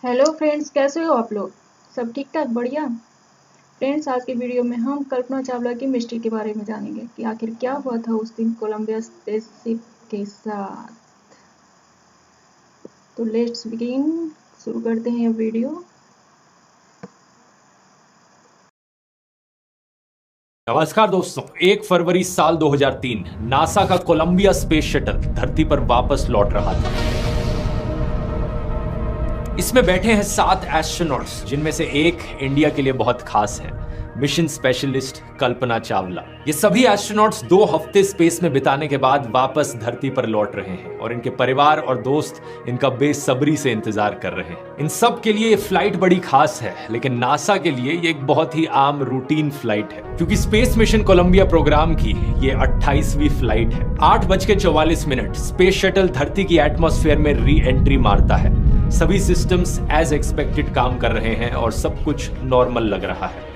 Hello friends, कैसे हो आप लोग? सब ठीक ठाक, बढ़िया। फ्रेंड्स, आज की वीडियो में हम कल्पना चावला की मिस्ट्री के बारे में जानेंगे कि आखिर क्या हुआ था उस दिन कोलंबिया स्पेसशिप के साथ। तो लेट्स बिगिन, शुरू करते हैं ये वीडियो। नमस्कार दोस्तों, 1 फरवरी साल 2003 नासा का कोलंबिया स्पेस शटल धरती पर वापस लौट रहा था। इसमें बैठे हैं 7 एस्ट्रोनॉट्स, जिनमें से एक इंडिया के लिए बहुत खास है, मिशन स्पेशलिस्ट कल्पना चावला। ये सभी एस्ट्रोनॉट्स 2 हफ्ते स्पेस में बिताने के बाद वापस धरती पर लौट रहे हैं और इनके परिवार और दोस्त इनका बेसब्री से इंतजार कर रहे हैं। इन सब के लिए ये फ्लाइट बड़ी खास है, लेकिन नासा के लिए ये एक बहुत ही आम रूटीन फ्लाइट है, क्योंकि स्पेस मिशन कोलंबिया प्रोग्राम की ये 28वीं फ्लाइट है। 8:44 स्पेस शटल धरती की एटमॉस्फेयर में री एंट्री मारता है। सभी सिस्टम्स एज एक्सपेक्टेड काम कर रहे हैं और सब कुछ नॉर्मल लग रहा है।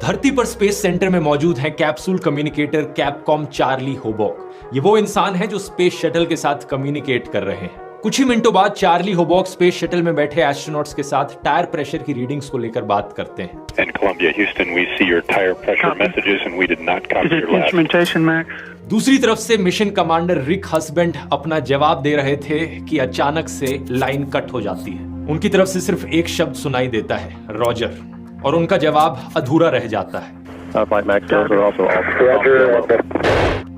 धरती पर स्पेस सेंटर में मौजूद है कैप्सूल कम्युनिकेटर कैपकॉम चार्ली होबॉक। ये वो इंसान है जो स्पेस शटल के साथ कम्युनिकेट कर रहे हैं। कुछ ही मिनटों बाद चार्ली होबॉक स्पेस शटल में बैठे एस्ट्रोनॉट्स के साथ टायर प्रेशर की रीडिंग्स को लेकर बात करते हैं। And Columbia, Houston, we see your tire pressure messages and we did not copy your last. Instrumentation, Mac. दूसरी तरफ से मिशन कमांडर रिक हस्बैंड अपना जवाब दे रहे थे कि अचानक से लाइन कट हो जाती है। उनकी तरफ से सिर्फ एक शब्द सुनाई देता है, रॉजर, और उनका जवाब अधूरा रह जाता है।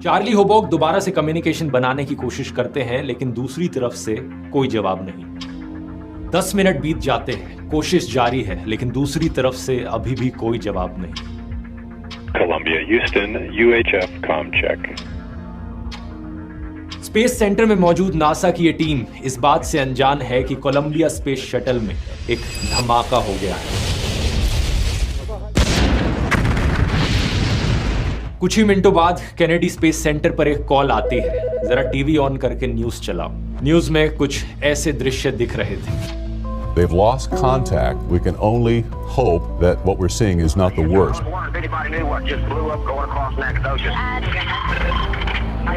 चार्ली होबॉक दोबारा से कम्युनिकेशन बनाने की कोशिश करते हैं, लेकिन दूसरी तरफ से कोई जवाब नहीं। 10 मिनट बीत जाते हैं, कोशिश जारी है, लेकिन दूसरी तरफ से अभी भी कोई जवाब नहीं। Columbia, Houston, UHF, com check. Space centre में मौजूद नासा की ये टीम इस बात से अनजान है कि कोलंबिया स्पेस शटल में एक धमाका हो गया है। कुछ ही मिनटों बाद केनेडी स्पेस सेंटर पर एक कॉल आती है। जरा टीवी ऑन करके न्यूज चलाओ। न्यूज में कुछ ऐसे दृश्य दिख रहे थे। They've lost contact. We can only hope that what we're seeing is not the worst. Anybody knew what just blew up going across Nacogdoches? I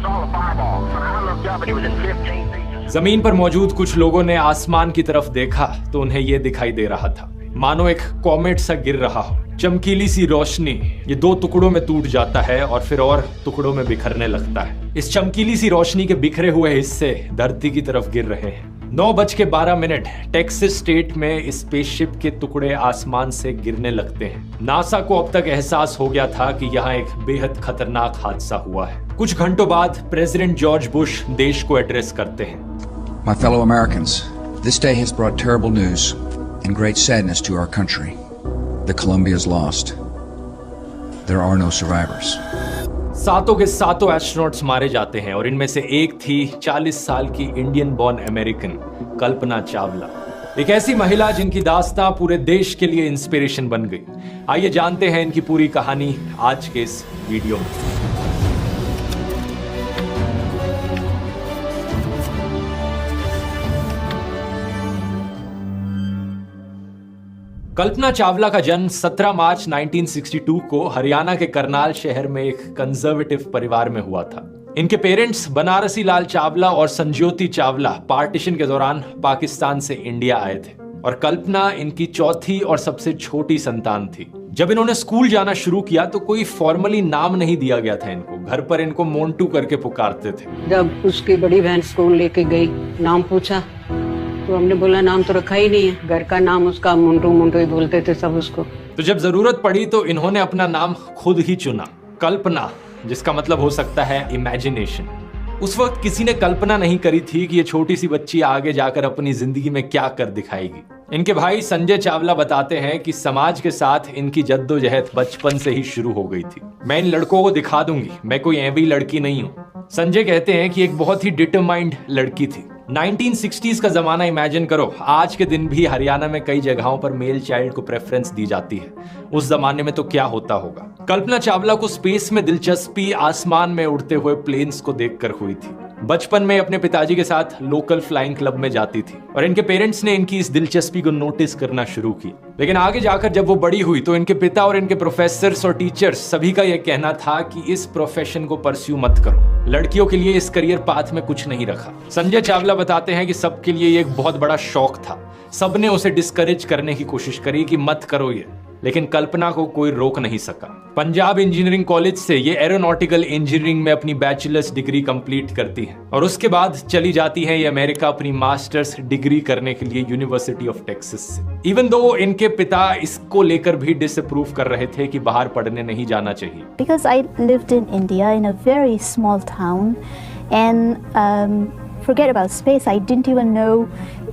saw a fireball. I looked up and it was in 15 pieces. जमीन पर मौजूद कुछ लोगों ने आसमान की तरफ देखा तो उन्हें यह दिखाई दे रहा था मानो एक कॉमेट सा गिर रहा हो। चमकीली सी रोशनी ये 2 टुकड़ों में टूट जाता है और फिर और टुकड़ों में बिखरने लगता है। इस चमकीली सी रोशनी के बिखरे हुए हिस्से धरती की तरफ गिर रहे हैं। 9:12 टेक्सास स्टेट में स्पेसशिप के टुकड़े आसमान से गिरने लगते हैं। नासा को अब तक एहसास हो गया था कि यहाँ एक बेहद खतरनाक हादसा हुआ है। कुछ घंटों बाद प्रेसिडेंट जॉर्ज बुश देश को एड्रेस करते हैं। My fellow Americans, this day has brought terrible news and great sadness to our country. The Columbia is lost. There are no survivors. सातों के सातों एस्ट्रोनॉट्स मारे जाते हैं और इनमें से एक थी 40 साल की Indian born American Kalpana Chawla, एक ऐसी महिला जिनकी दास्तां पूरे देश के लिए इंस्पिरेशन बन गई। आइए जानते हैं इनकी पूरी कहानी आज के इस वीडियो में। कल्पना चावला का जन्म 17 मार्च 1962 को हरियाणा के करनाल शहर में एक कंजर्वेटिव परिवार में हुआ था। इनके पेरेंट्स बनारसी लाल चावला और संज्योति चावला पार्टीशन के दौरान पाकिस्तान से इंडिया आए थे और कल्पना इनकी चौथी और सबसे छोटी संतान थी। जब इन्होंने स्कूल जाना शुरू किया तो कोई फॉर्मली नाम नहीं दिया गया था इनको। घर पर इनको मोंटू करके पुकारते थे। जब उसकी बड़ी बहन स्कूल लेके गई, नाम पूछा तो हमने बोला नाम तो रखा ही नहीं है। घर का नाम उसका मुंटू मुंटू ही बोलते थे सब उसको। तो जब जरूरत पड़ी तो इन्होंने अपना नाम खुद ही चुना, कल्पना, जिसका मतलब हो सकता है इमेजिनेशन। उस वक्त किसी ने कल्पना नहीं करी थी कि ये छोटी सी बच्ची आगे जाकर अपनी जिंदगी में क्या कर दिखाएगी। इनके भाई संजय चावला बताते हैं कि समाज के साथ इनकी जद्दोजहद बचपन से ही शुरू हो गई थी। मैं इन लड़कों को दिखा दूंगी, मैं कोई ऐवी लड़की नहीं हूँ। संजय कहते हैं कि एक बहुत ही डिटरमाइंड लड़की थी। 1960s का जमाना इमेजिन करो। आज के दिन भी हरियाणा में कई जगहों पर मेल चाइल्ड को प्रेफरेंस दी जाती है। उस जमाने में तो क्या होता होगा। कल्पना चावला को स्पेस में दिलचस्पी आसमान में उड़ते हुए प्लेन्स को देखकर हुई थी। बचपन में अपने पिताजी के साथ लोकल फ्लाइंग क्लब में जाती थी और इनके पेरेंट्स ने इनकी इस दिलचस्पी को नोटिस करना शुरू किया। लेकिन आगे जाकर जब वो बड़ी हुई तो इनके पिता और इनके प्रोफेसर्स और टीचर्स सभी का यह कहना था कि इस प्रोफेशन को परस्यू मत करो, लड़कियों के लिए इस करियर पाथ में कुछ नहीं रखा। संजय चावला बताते हैं कि सबके लिए ये एक बहुत बड़ा शौक था, सबने उसे डिस्करेज करने की कोशिश करी कि मत करो ये, लेकिन कल्पना को कोई रोक नहीं सका। पंजाब इंजीनियरिंग कॉलेज से ये एरोनॉटिकल इंजीनियरिंग में अपनी बैचलर्स डिग्री कंप्लीट करती है और उसके बाद चली जाती है ये अमेरिका अपनी मास्टर्स डिग्री करने के लिए यूनिवर्सिटी ऑफ टेक्सास से। इवन दो इनके पिता इसको लेकर भी डिसअप्रूव कर रहे थे कि बाहर पढ़ने नहीं जाना चाहिए। Because I lived in India in a very small town and forget about space, I didn't even know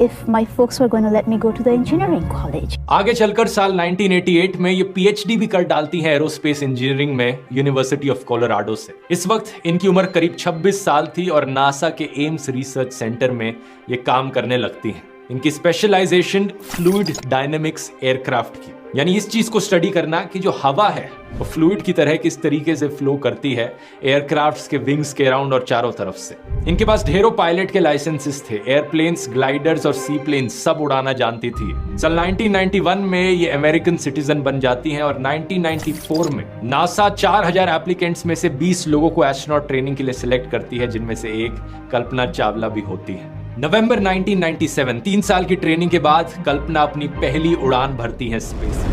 if my folks were going to let me go to the engineering college. आगे चलकर साल 1988 में ये PhD भी कर डालती हैं aerospace engineering में यूनिवर्सिटी ऑफ कोलोराडो से। इस वक्त इनकी उम्र करीब 26 साल थी और नासा के एम्स रिसर्च सेंटर में ये काम करने लगती हैं। इनकी स्पेशलाइजेशन फ्लूइड डायनेमिक्स एयरक्राफ्ट की, यानी इस चीज को स्टडी करना कि जो हवा है वो फ्लूइड की तरह किस तरीके से फ्लो करती है एयरक्राफ्ट्स के विंग्स के अराउंड और चारों तरफ से। इनके पास ढेरों पायलट के लाइसेंसेस थे, एयरप्लेन्स, ग्लाइडर्स और सी प्लेन्स सब उड़ाना जानती थी। साल 1991 में ये अमेरिकन सिटीजन बन जाती हैं और 1994 में नासा 4000 एप्लीकेंट्स में से 20 लोगों को एस्ट्रोनॉट ट्रेनिंग के लिए सिलेक्ट करती है, जिनमें से एक कल्पना चावला भी होती है। नवंबर 1997, 3 साल की ट्रेनिंग के बाद कल्पना अपनी पहली उड़ान भरती है स्पेस।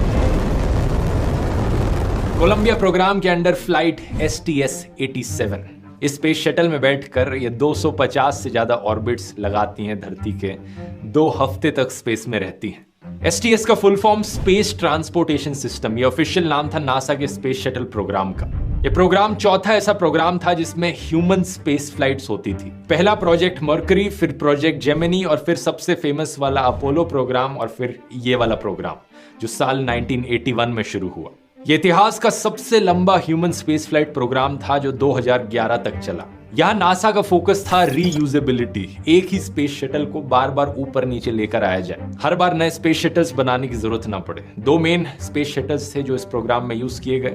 कोलंबिया प्रोग्राम के अंडर फ्लाइट STS-87 इस स्पेस शटल में बैठकर ये 250 से ज्यादा ऑर्बिट्स लगाती हैं धरती के, 2 हफ्ते तक स्पेस में रहती हैं। STS का full form space transportation system, ये ऑफिशियल नाम था नासा के स्पेस शटल प्रोग्राम का। ये प्रोग्राम चौथा ऐसा प्रोग्राम था जिसमें ह्यूमन स्पेस फ्लाइट्स होती थी। पहला प्रोजेक्ट मर्करी, फिर प्रोजेक्ट जेमिनी और फिर सबसे फेमस वाला अपोलो प्रोग्राम और फिर ये वाला प्रोग्राम जो साल 1981 में शुरू हुआ। ये इतिहास का सबसे लंबा ह्यूमन स्पेस फ्लाइट प्रोग्राम था जो 2011 तक चला। यहाँ नासा का फोकस था रीयूजेबिलिटी, एक ही स्पेस शटल को बार बार ऊपर नीचे लेकर आया जाए, हर बार नए स्पेस शटल्स बनाने की जरूरत ना पड़े। 2 मेन स्पेस शटल्स थे जो इस प्रोग्राम में यूज किए गए,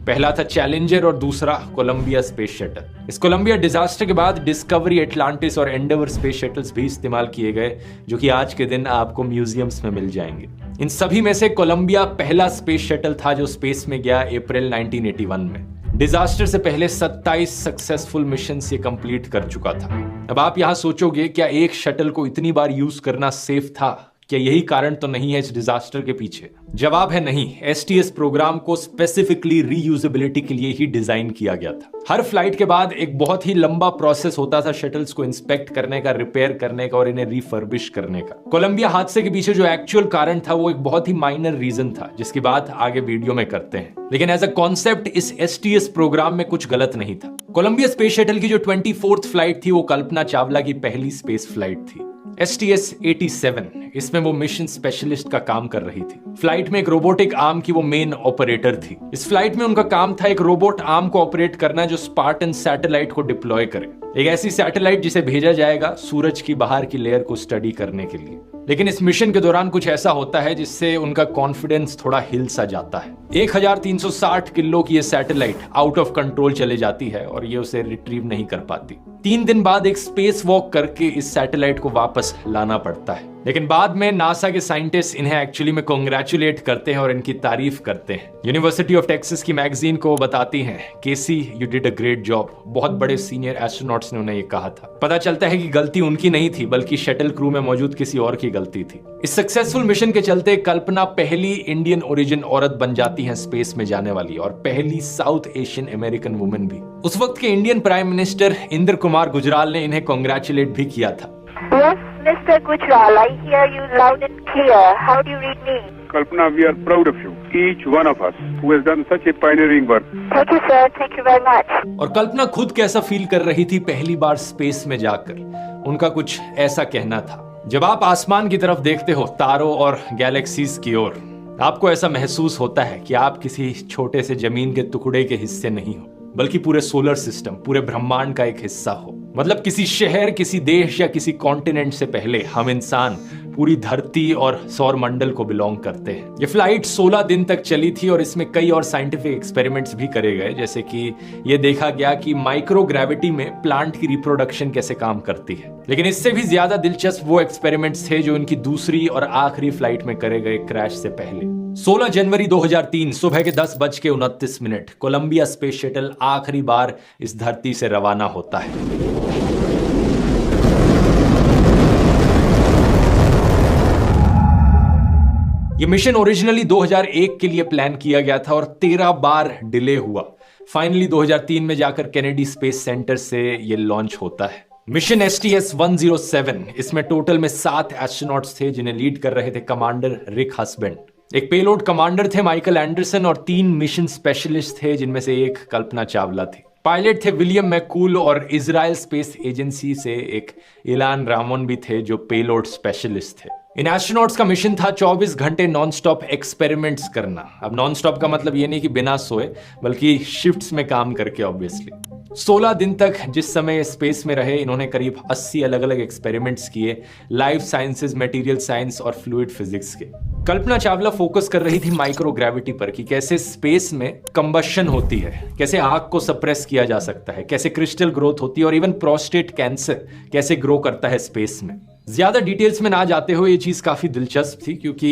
पहला था चैलेंजर और दूसरा कोलंबिया स्पेस शटल। इस कोलंबिया डिजास्टर के बाद डिस्कवरी, एटलांटिस और एंडेवर स्पेस शटल्स भी इस्तेमाल किए गए, जो कि आज के दिन आपको म्यूजियम्स में मिल जाएंगे। इन सभी में से कोलंबिया पहला स्पेस शटल था जो स्पेस में गया अप्रैल 1981 में। डिजास्टर से पहले 27 सक्सेसफुल मिशन ये कंप्लीट कर चुका था। अब आप यहां सोचोगे क्या एक शटल को इतनी बार यूज करना सेफ था? क्या यही कारण तो नहीं है इस डिजास्टर के पीछे? जवाब है नहीं। STS प्रोग्राम को स्पेसिफिकली रीयूजेबिलिटी के लिए ही डिजाइन किया गया था। हर फ्लाइट के बाद एक बहुत ही लंबा प्रोसेस होता था शटल्स को इंस्पेक्ट करने का, रिपेयर करने का और इन्हें रिफर्बिश करने का। कोलंबिया हादसे के पीछे जो एक्चुअल कारण था वो एक बहुत ही माइनर रीजन था, जिसकी बात आगे वीडियो में करते हैं। लेकिन एज अ कॉन्सेप्ट इस STS प्रोग्राम में कुछ गलत नहीं था। कोलंबिया स्पेस शटल की जो 24th फ्लाइट थी वो कल्पना चावला की पहली स्पेस फ्लाइट थी। STS-87 इसमें वो मिशन स्पेशलिस्ट का काम कर रही थी। फ्लाइट में एक रोबोटिक आर्म की वो मेन ऑपरेटर थी। इस फ्लाइट में उनका काम था एक रोबोट आर्म को ऑपरेट करना जो स्पार्टन सैटेलाइट को डिप्लॉय करे, एक ऐसी सैटेलाइट जिसे भेजा जाएगा सूरज की बाहर की लेयर को स्टडी करने के लिए। लेकिन इस मिशन के दौरान कुछ ऐसा होता है जिससे उनका कॉन्फिडेंस थोड़ा हिल सा जाता है। 1360 किलो की ये सैटेलाइट आउट ऑफ कंट्रोल चले जाती है और ये उसे रिट्रीव नहीं कर पाती। 3 दिन बाद एक स्पेस वॉक करके इस सैटेलाइट को वापस लाना पड़ता है। लेकिन बाद में नासा के साइंटिस्ट इन्हें एक्चुअली में कांग्रेचुलेट करते हैं और इनकी तारीफ करते हैं। यूनिवर्सिटी ऑफ टेक्सास की मैगजीन को बताती हैं, Casey you did a great job. बहुत बड़े सीनियर एस्ट्रोनॉट्स ने उन्हें ये कहा था। पता चलता है कि गलती उनकी नहीं थी बल्कि शटल क्रू में मौजूद किसी और की गलती थी। इस सक्सेसफुल मिशन के चलते कल्पना पहली इंडियन ओरिजिन औरत बन जाती है स्पेस में जाने वाली और पहली साउथ एशियन अमेरिकन वुमेन भी। उस वक्त के Indian prime minister Indra Kumar Gujral ने इन्हें कांग्रेचुलेट भी किया था। Yes, Mr. Gujral, I hear you loud and clear. How do you read me? Kalpana, we are proud of you, each one of us who has done such a pioneering work. Thank you, sir. Thank you very much. और कल्पना खुद कैसा feel कर रही थी पहली बार space में जाकर, उनका कुछ ऐसा कहना था। जब आप आसमान की तरफ देखते हो, तारों और गैलेक्सीज की ओर, आपको ऐसा महसूस होता है कि आप किसी छोटे से जमीन के टुकड़े के हिस्से नहीं हो, बल्कि पूरे सोलर सिस्टम, पूरे ब्रह्मांड का एक हिस्सा हो। मतलब किसी शहर, किसी देश या किसी कॉन्टिनेंट से पहले हम इंसान पूरी धरती और सौर मंडल को बिलोंग करते हैं। ये फ्लाइट 16 दिन तक चली थी और इसमें कई और साइंटिफिक एक्सपेरिमेंट्स भी करे गए, जैसे कि ये देखा गया कि माइक्रोग्रेविटी में प्लांट की रिप्रोडक्शन कैसे काम करती है। लेकिन इससे भी ज्यादा दिलचस्प वो एक्सपेरिमेंट्स थे जो इनकी दूसरी और आखिरी फ्लाइट में करे गए क्रैश से पहले। 16 जनवरी 2003 सुबह के 10:29 कोलंबिया स्पेस शटल आखिरी बार इस धरती से रवाना होता है। ये मिशन ओरिजिनली 2001 के लिए प्लान किया गया था और 13 बार डिले हुआ। फाइनली 2003 में जाकर केनेडी स्पेस सेंटर से ये लॉन्च होता है। मिशन STS-107, इसमें टोटल में 7 एस्ट्रोनॉट्स थे जिन्हें लीड कर रहे थे कमांडर रिक हस्बैंड। एक पेलोड कमांडर थे माइकल एंडरसन और 3 मिशन स्पेशलिस्ट थे जिनमें से एक कल्पना चावला थी। पायलट थे विलियम मैककूल और इजराइल स्पेस एजेंसी से एक इलान रामोन भी थे जो पेलोड स्पेशलिस्ट थे। इन एस्ट्रोनॉट्स का मिशन था 24 घंटे नॉनस्टॉप एक्सपेरिमेंट्स करना। अब नॉनस्टॉप का मतलब ये नहीं कि बिना सोए, बल्कि शिफ्ट्स में काम करके ऑब्वियसली। 16 दिन तक जिस समय स्पेस में रहे, इन्होंने करीब 80 अलग अलग एक्सपेरिमेंट्स किए, लाइफ साइंसेज, मटेरियल साइंस और फ्लूइड फिजिक्स के। कल्पना चावला फोकस कर रही थी माइक्रोग्रेविटी पर कि कैसे स्पेस में कंबशन होती है, कैसे आग को सप्रेस किया जा सकता है, कैसे क्रिस्टल ग्रोथ होती है और इवन प्रोस्टेट कैंसर कैसे ग्रो करता है स्पेस में। ज्यादा डिटेल्स में ना जाते हुए ये चीज काफी दिलचस्प थी क्योंकि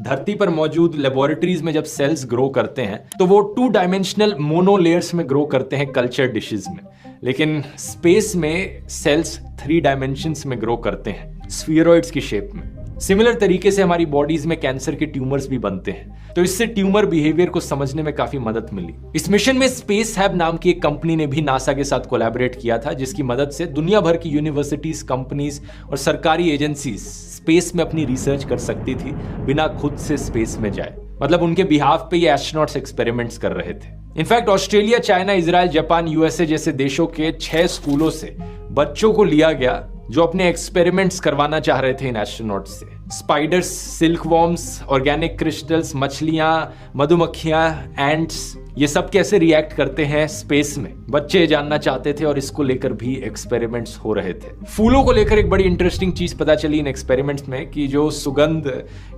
धरती पर मौजूद लेबोरेटरीज में जब सेल्स ग्रो करते हैं तो वो 2 डायमेंशनल मोनोलेयर्स में ग्रो करते हैं कल्चर डिशेस में, लेकिन स्पेस में सेल्स 3 डायमेंशंस में ग्रो करते हैं स्फीयरॉइड्स की शेप में। सिमिलर तरीके से हमारी बॉडीज में कैंसर के ट्यूमर्स भी बनते हैं, तो इससे ट्यूमर बिहेवियर को समझने में काफी मदद मिली। इस मिशन में स्पेस हैब नाम की एक कंपनी ने भी नासा के साथ कोलैबोरेट किया था, जिसकी मदद से दुनिया भर की यूनिवर्सिटीज, कंपनीज और सरकारी एजेंसीज स्पेस में अपनी रिसर्च कर सकती थी बिना खुद से स्पेस में जाए। मतलब उनके बिहाफ पे ये एस्ट्रोनॉट्स एक्सपेरिमेंट्स कर रहे थे। In fact Australia, China, Israel, Japan, USA जैसे देशों के 6 स्कूलों से बच्चों को लिया गया जो अपने एक्सपेरिमेंट्स करवाना चाह रहे थे इन एस्ट्रोनॉट्स से। Spiders, silk worms, organic crystals, मछलियां, मधुमक्खियां, एंट्स, ये सब कैसे रिएक्ट करते हैं स्पेस में, बच्चे जानना चाहते थे और इसको लेकर भी एक्सपेरिमेंट्स हो रहे थे। फूलों को लेकर एक बड़ी इंटरेस्टिंग चीज पता चली इन एक्सपेरिमेंट्स में कि जो सुगंध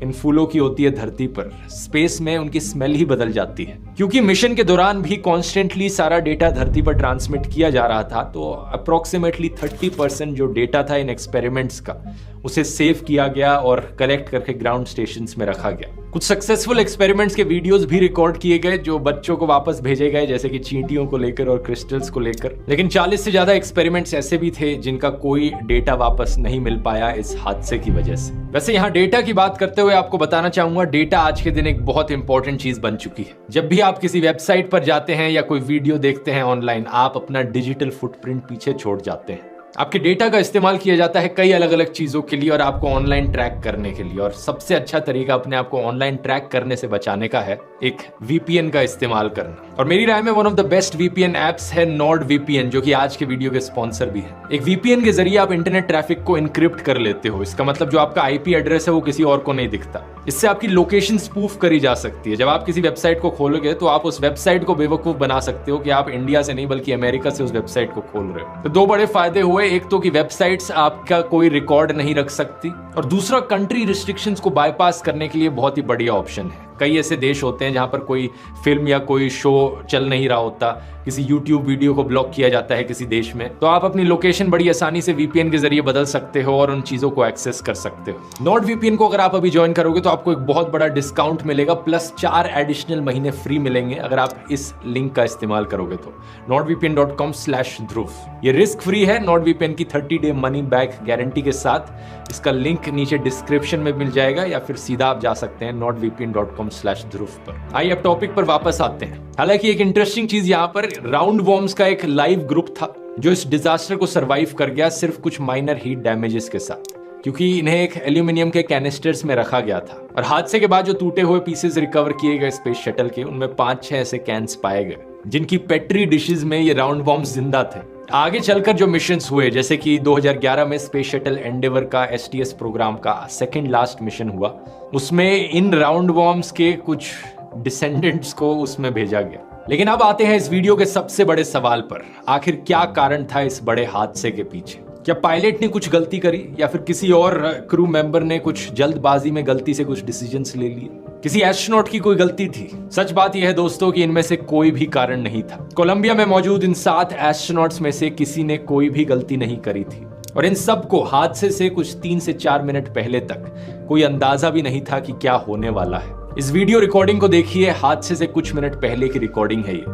इन फूलों की होती है धरती पर, स्पेस में उनकी स्मेल ही बदल जाती है। क्योंकि मिशन के दौरान भी कॉन्स्टेंटली सारा डेटा धरती पर ट्रांसमिट किया जा रहा था, तो अप्रोक्सीमेटली 30% जो डेटा था इन एक्सपेरिमेंट्स का उसे सेव किया गया और कलेक्ट करके ग्राउंड स्टेशंस में रखा गया। कुछ सक्सेसफुल एक्सपेरिमेंट्स के वीडियोस भी रिकॉर्ड किए गए जो बच्चों को वापस भेजे गए, जैसे कि चींटियों को लेकर और क्रिस्टल्स को लेकर। लेकिन 40 से ज्यादा एक्सपेरिमेंट्स ऐसे भी थे जिनका कोई डेटा वापस नहीं मिल पाया इस हादसे की वजह से। वैसे यहाँ डेटा की बात करते हुए आपको बताना चाहूंगा, डेटा आज के दिन एक बहुत इंपॉर्टेंट चीज बन चुकी है। जब भी आप किसी वेबसाइट पर जाते हैं या कोई वीडियो देखते हैं ऑनलाइन, आप अपना डिजिटल फुटप्रिंट पीछे छोड़ जाते हैं। आपके डेटा का इस्तेमाल किया जाता है कई अलग अलग चीजों के लिए और आपको ऑनलाइन ट्रैक करने के लिए, और सबसे अच्छा तरीका अपने आप को ऑनलाइन ट्रैक करने से बचाने का है एक VPN का इस्तेमाल करना। और मेरी राय में one of the best VPN apps है NordVPN, जो कि आज के वीडियो के स्पॉन्सर भी है। एक VPN के जरिए आप इंटरनेट ट्रैफिक को इनक्रिप्ट कर लेते हो। इसका मतलब जो आपका IP एड्रेस है वो किसी और को नहीं दिखता। इससे आपकी लोकेशन स्पूफ करी जा सकती है। जब आप किसी वेबसाइट को खोलोगे तो आप उस वेबसाइट को बेवकूफ बना सकते हो कि आप इंडिया से नहीं बल्कि अमेरिका से उस वेबसाइट को खोल रहे हो। तो 2 बड़े फायदे हुए, एक तो कि वेबसाइट्स आपका कोई रिकॉर्ड नहीं रख सकती, और दूसरा कंट्री रिस्ट्रिक्शंस को बाईपास करने के लिए बहुत ही बढ़िया ऑप्शन है। कई ऐसे देश होते हैं जहां पर कोई फिल्म या कोई शो चल नहीं रहा होता, किसी YouTube वीडियो को ब्लॉक किया जाता है किसी देश में, तो आप अपनी लोकेशन बड़ी आसानी से VPN के जरिए बदल सकते हो और उन चीजों को एक्सेस कर सकते हो। NordVPN को अगर आप अभी ज्वाइन करोगे तो आपको एक बहुत बड़ा डिस्काउंट मिलेगा, प्लस 4 एडिशनल महीने फ्री मिलेंगे अगर आप इस लिंक का इस्तेमाल करोगे तो। nordvpn.com/dhruv। ये रिस्क फ्री है। NordVPN की 30 डे मनी बैक गारंटी के साथ। इसका लिंक नीचे डिस्क्रिप्शन में मिल जाएगा या फिर सीधा आप जा सकते हैं nordvpn.com/dhruv पर। आइए अब टॉपिक पर वापस आते हैं। हालांकि एक इंटरेस्टिंग चीज यहाँ पर, राउंड वॉर्म्स का एक लाइव ग्रुप था जो इस डिजास्टर को सरवाइव कर गया सिर्फ कुछ माइनर हीट डैमेजेस के साथ, क्योंकि इन्हें एक एल्यूमिनियम के कैनिस्टर्स में रखा गया था। और हादसे के बाद जो टूटे हुए पीसेस रिकवर किए गए स्पेस शटल के, उनमें 5-6 ऐसे कैंस पाए गए जिनकी पेट्री डिशेस में ये राउंड वॉर्म्स जिंदा थे। आगे चलकर जो मिशंस हुए, जैसे कि 2011 में स्पेस शटल एंडेवर का STS प्रोग्राम का सेकंड लास्ट मिशन हुआ, उसमें इन राउंड वॉर्म्स के कुछ डिसेंडेंट्स को उसमें भेजा गया। लेकिन अब आते हैं इस वीडियो के सबसे बड़े सवाल पर, आखिर क्या कारण था इस बड़े हादसे के पीछे। क्या पायलट ने कुछ गलती करी या फिर किसी और क्रू मेंबर ने कुछ जल्दबाजी में गलती से कुछ डिसीजंस ले लिए? किसी एस्ट्रोनॉट की कोई गलती थी? सच बात यह है दोस्तों कि इनमें से कोई भी कारण नहीं था। कोलंबिया में मौजूद इन 7 एस्ट्रोनॉट्स में से किसी ने कोई भी गलती नहीं करी थी और इन सबको हादसे से कुछ 3 से 4 मिनट पहले तक कोई अंदाजा भी नहीं था कि क्या होने वाला है। इस वीडियो रिकॉर्डिंग को देखिए, हादसे से कुछ मिनट पहले की रिकॉर्डिंग है ये।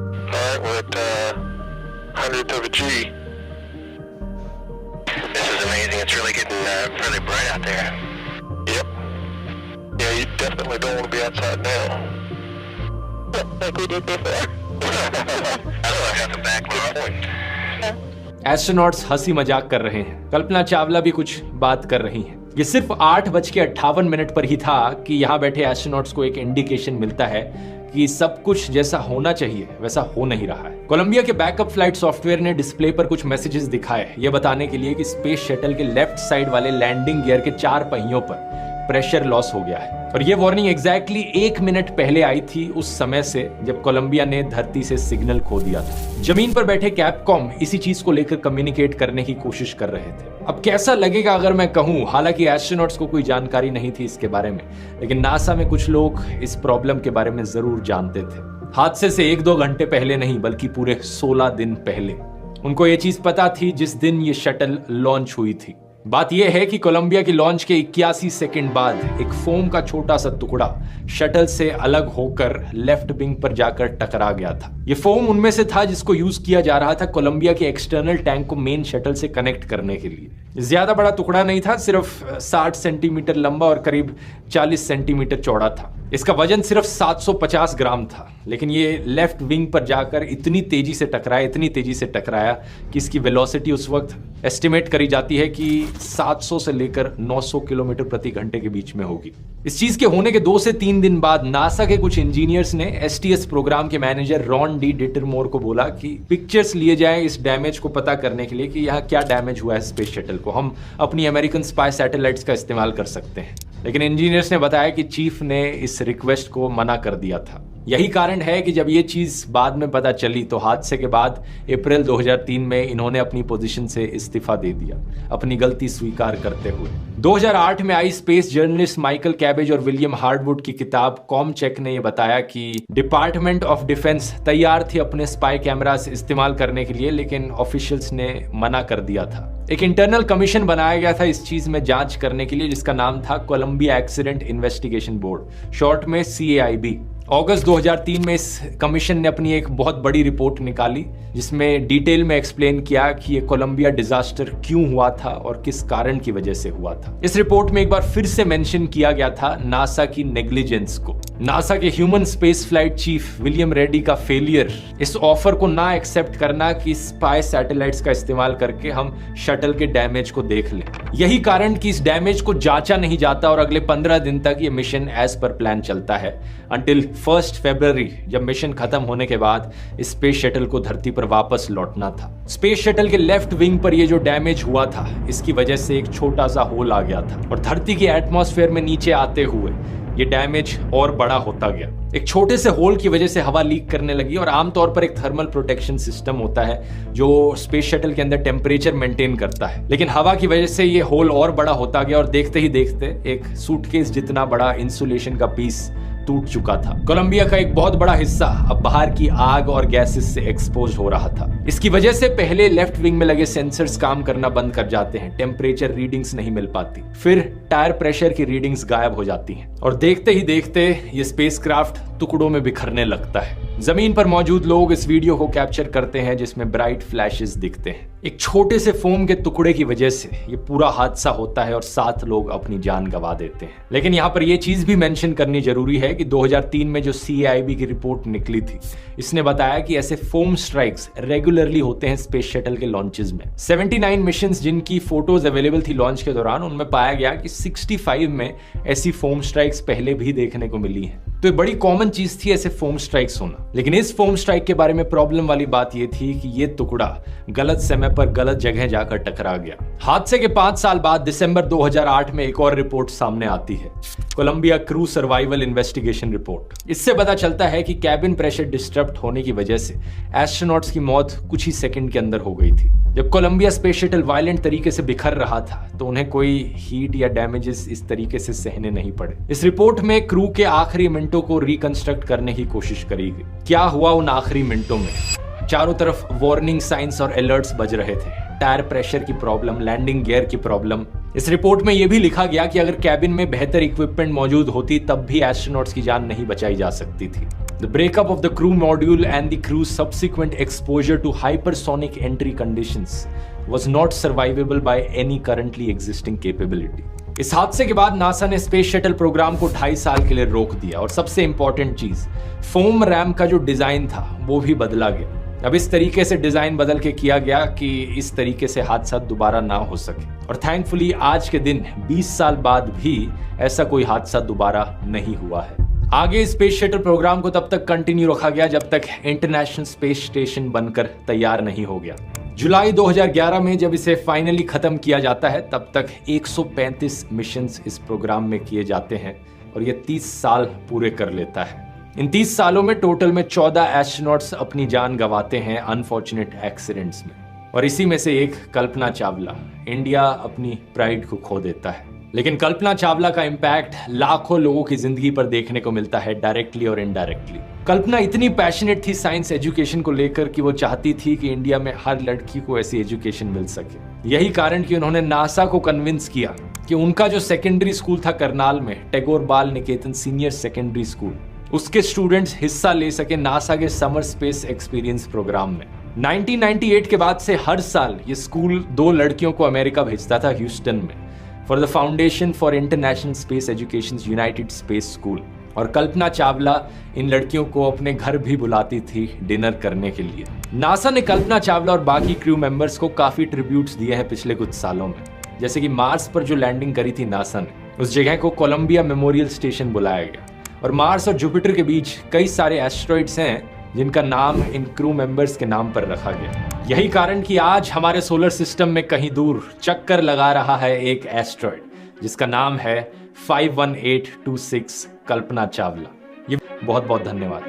Definitely don't want to be outside now. Like we did before. I don't have to back my point. Astronauts हंसी मजाक कर रहे हैं। कल्पना चावला भी कुछ बात कर रही हैं। ये सिर्फ 8:58 पर ही था कि यहाँ बैठे एस्ट्रोनॉट्स को एक इंडिकेशन मिलता है कि सब कुछ जैसा होना चाहिए वैसा हो नहीं रहा है। कोलंबिया के बैकअप फ्लाइट सॉफ्टवेयर ने डिस्प्ले पर कुछ मैसेजेस दिखाए, ये बताने के लिए कि स्पेस शटल के लेफ्ट साइड वाले लैंडिंग गियर के 4 पहियों पर प्रेशर लॉस हो गया है। और ये वार्निंग एग्जैक्टली 1 मिनट पहले आई थी, उस समय से जब कोलंबिया ने धरती से सिग्नल खो दिया था। जमीन पर बैठे कैपकॉम इसी चीज को लेकर कम्युनिकेट करने की कोशिश कर रहे थे। अब कैसा लगेगा अगर मैं कहूं, हालांकि एस्ट्रोनॉट्स को कोई जानकारी नहीं थी इसके बारे में, लेकिन नासा में कुछ लोग इस प्रॉब्लम के बारे में जरूर जानते थे। हादसे से 1-2 घंटे पहले नहीं बल्कि पूरे 16 दिन पहले उनको ये चीज पता थी जिस दिन ये शटल लॉन्च हुई थी। बात यह है कि कोलंबिया की लॉन्च के 81 सेकंड बाद एक फोम का छोटा सा टुकड़ा शटल से अलग होकर लेफ्ट विंग पर जाकर टकरा गया था। ये फोम उनमें से था जिसको यूज किया जा रहा था कोलंबिया के एक्सटर्नल टैंक को मेन शटल से कनेक्ट करने के लिए। ज्यादा बड़ा टुकड़ा नहीं था, सिर्फ 60 सेंटीमीटर लंबा और करीब 40 सेंटीमीटर चौड़ा था। इसका वजन सिर्फ 750 ग्राम था, लेकिन ये लेफ्ट विंग पर जाकर इतनी तेजी से टकराया कि इसकी वेलोसिटी उस वक्त एस्टिमेट करी जाती है कि 700 से लेकर 900 किलोमीटर प्रति घंटे के बीच में होगी। इस चीज के होने के 2 से 3 दिन बाद नासा के कुछ इंजीनियर्स ने STS प्रोग्राम के मैनेजर रॉन डी डिटरमोर को बोला कि पिक्चर्स लिए जाएं इस डैमेज को पता करने के लिए कि यहाँ क्या डैमेज हुआ है स्पेस शटल को। हम अपनी अमेरिकन स्पाई सैटेलाइट्स का इस्तेमाल कर सकते हैं। लेकिन इंजीनियर्स ने बताया कि चीफ ने इस रिक्वेस्ट को मना कर दिया था। यही कारण है कि जब ये चीज बाद में पता चली तो हादसे के बाद अप्रैल 2003 में इन्होंने अपनी पोजीशन से इस्तीफा दे दिया, अपनी गलती स्वीकार करते हुए। 2008 में आई स्पेस जर्नलिस्ट माइकल कैबेज और विलियम हार्डवुड की किताब कॉमचेक ने यह बताया कि डिपार्टमेंट ऑफ डिफेंस तैयार थी अपने स्पाई कैमरास इस्तेमाल करने के लिए, लेकिन ऑफिशियल्स ने मना कर दिया था। एक इंटरनल कमीशन बनाया गया था इस चीज में जांच करने के लिए, जिसका नाम था Columbia accident investigation board, short में CAIB। अगस्त 2003 में इस कमीशन ने अपनी एक बहुत बड़ी रिपोर्ट निकाली जिसमें डिटेल में एक्सप्लेन किया कि ये कोलंबिया डिजास्टर क्यों हुआ था और किस कारण की वजह से हुआ था। इस रिपोर्ट में एक बार फिर से मेंशन किया गया था नासा की नेग्लिजेंस को, नासा के human space flight chief William Reddy का फेलियर, इस ऑफर को ना एक्सेप्ट करना कि स्पाई सैटेलाइट्स का इस्तेमाल करके हम शटल के डैमेज को देख लें। यही कारण कि इस डैमेज को जांचा नहीं जाता और अगले 15 दिन तक ये मिशन एज पर प्लान चलता है, अंटिल 1 फरवरी जब मिशन खत्म होने के बाद स्पेस शटल को धरती पर वापस लौटना था। स्पेस शटल के लेफ्ट विंग पर ये जो डैमेज हुआ था, इसकी वजह से एक छोटा सा होल आ गया था और धरती के एटमॉस्फेयर में नीचे आते हुए ये डैमेज और बड़ा होता गया। एक छोटे से होल की वजह से हवा लीक करने लगी और आमतौर पर एक थर्मल प्रोटेक्शन सिस्टम होता है जो स्पेस शटल के अंदर टेम्परेचर मेंटेन करता है, लेकिन हवा की वजह से ये होल और बड़ा होता गया और देखते ही देखते एक सूटकेस जितना बड़ा इंसुलेशन का पीस टूट चुका था। कोलंबिया का एक बहुत बड़ा हिस्सा अब बाहर की आग और गैसेस से एक्सपोज हो रहा था। इसकी वजह से पहले लेफ्ट विंग में लगे सेंसर्स काम करना बंद कर जाते हैं, टेम्परेचर रीडिंग्स नहीं मिल पाती, फिर टायर प्रेशर की रीडिंग्स गायब हो जाती हैं और देखते ही देखते ये स्पेसक्राफ्ट टुकड़ों में बिखरने लगता है। जमीन पर मौजूद लोग इस वीडियो को कैप्चर करते हैं जिसमें ब्राइट फ्लैशेस दिखते हैं। एक छोटे से फोम के टुकड़े की वजह से ये पूरा हादसा होता है और 7 लोग अपनी जान गंवा देते हैं। लेकिन यहाँ पर यह चीज भी मेंशन करनी जरूरी है कि 2003 में जो CAIB की रिपोर्ट निकली थी, इसने बताया कि ऐसे फोम स्ट्राइक्स रेगुलरली होते हैं स्पेस शटल के लॉन्चेस में। 79 मिशंस जिनकी फोटोज अवेलेबल थी लॉन्च के दौरान, उनमें पाया गया कि 65 में ऐसी फोम स्ट्राइक्स पहले भी देखने को मिली हैं। तो ये बड़ी कॉमन चीज थी ऐसे फोम स्ट्राइक्स होना। लेकिन इस फोम स्ट्राइक के बारे में प्रॉब्लम वाली बात ये थी कि ये टुकड़ा गलत समय पर गलत जगह जाकर टकरा गया। हादसे के 5 साल बाद दिसंबर 2008 में एक और रिपोर्ट सामने आती है, Columbia crew survival investigation report. इससे पता चलता है कि कैबिन प्रेशर डिस्टर्ब होने की वजह से एस्ट्रोनॉट्स की मौत कुछ ही सेकंड के अंदर हो गई थी। जब कोलंबिया स्पेस शटल वायलेंट तरीके से बिखर रहा था तो उन्हें कोई हीट या डैमेजेस इस तरीके से सहने नहीं पड़े। इस रिपोर्ट में क्रू के आखिरी मिनटों को रिकंस्ट्रक्ट करने की कोशिश करी गई। क्या हुआ उन आखिरी मिनटों में? चारों तरफ वार्निंग साइंस और अलर्ट्स बज रहे थे, टायर प्रेशर की प्रॉब्लम, लैंडिंग गियर की प्रॉब्लम। इस रिपोर्ट में यह भी लिखा गया कि अगर कैबिन में बेहतर इक्विपमेंट मौजूद होती तब भी एस्ट्रोनॉट्स की जान नहीं बचाई जा सकती थी। The breakup of the crew module and the crew's subsequent exposure to hypersonic entry conditions was not survivable by any currently existing capability. इस हादसे के बाद नासा ने स्पेस शटल प्रोग्राम को 2.5 साल के लिए रोक दिया और सबसे इंपॉर्टेंट चीज, फोम रैम का जो डिजाइन था वो भी बदला गया। अब इस तरीके से डिजाइन बदल के किया गया कि इस तरीके से हादसा दोबारा ना हो सके। और थैंकफुली आज के दिन 20 साल बाद भी ऐसा कोई हादसा दोबारा नहीं हुआ है। आगे स्पेस शटल प्रोग्राम को तब तक कंटिन्यू रखा गया जब तक इंटरनेशनल स्पेस स्टेशन बनकर तैयार नहीं हो गया। जुलाई 2011 में जब इसे फाइनली खत्म किया जाता है तब तक 135 मिशंस इस प्रोग्राम में किए जाते हैं और ये 30 साल पूरे कर लेता है। इन 30 सालों में टोटल में 14 एस्ट्रोनॉट्स अपनी जान गंवाते हैं अनफॉर्चुनेट एक्सीडेंट्स में, और इसी में से एक कल्पना चावला। इंडिया अपनी प्राइड को खो देता है, लेकिन कल्पना चावला का इम्पैक्ट लाखों लोगों की जिंदगी पर देखने को मिलता है, डायरेक्टली और इनडायरेक्टली। कल्पना इतनी पैशनेट थी साइंस एजुकेशन को लेकर कि वो चाहती थी कि इंडिया में हर लड़की को ऐसी एजुकेशन मिल सके। यही कारण कि उन्होंने नासा को कन्विंस किया कि उनका जो सेकेंडरी स्कूल था करनाल में, टैगोर बाल निकेतन सीनियर सेकेंडरी स्कूल, उसके स्टूडेंट्स हिस्सा ले सके नासा के समर स्पेस एक्सपीरियंस प्रोग्राम में। 1998 के बाद से हर साल ये स्कूल 2 लड़कियों को अमेरिका भेजता था, ह्यूस्टन में, for the foundation for international space education United space school. और कल्पना चावला इन लड़कियों को अपने घर भी बुलाती थी डिनर करने के लिए। नासा ने कल्पना चावला और बाकी क्रू मेंबर्स को काफी ट्रिब्यूट्स दिए हैं पिछले कुछ सालों में, जैसे कि मार्स पर जो लैंडिंग करी थी नासा ने, उस जगह को कोलंबिया मेमोरियल स्टेशन बुलाया गया। और मार्स और जुपिटर के बीच कई सारे एस्ट्रॉइड्स हैं जिनका नाम इन क्रू मेंबर्स के नाम पर रखा गया। यही कारण कि आज हमारे सोलर सिस्टम में कहीं दूर चक्कर लगा रहा है एक एस्ट्रॉइड जिसका नाम है 51826 कल्पना चावला। ये बहुत बहुत धन्यवाद।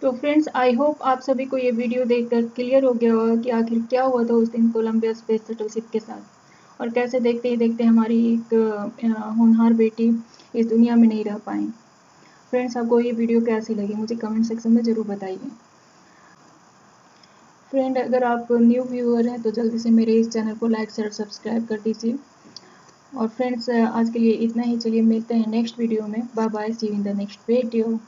तो फ्रेंड्स, आई होप आप सभी को ये वीडियो देखकर क्लियर हो गया होगा कि आखिर क्या हुआ था उस दिन कोलंबिया स्पेस शटल शिप के साथ, और कैसे देखते ही देखते हमारी एक होनहार बेटी इस दुनिया में नहीं रह पाई। फ्रेंड्स, आपको ये वीडियो कैसी लगी मुझे कमेंट सेक्शन में ज़रूर बताइए। फ्रेंड, अगर आप न्यू व्यूअर हैं तो जल्दी से मेरे इस चैनल को लाइक शेयर सब्सक्राइब कर दीजिए। और फ्रेंड्स, आज के लिए इतना ही। चलिए मिलते हैं नेक्स्ट वीडियो में। Bye bye, see you in the next video.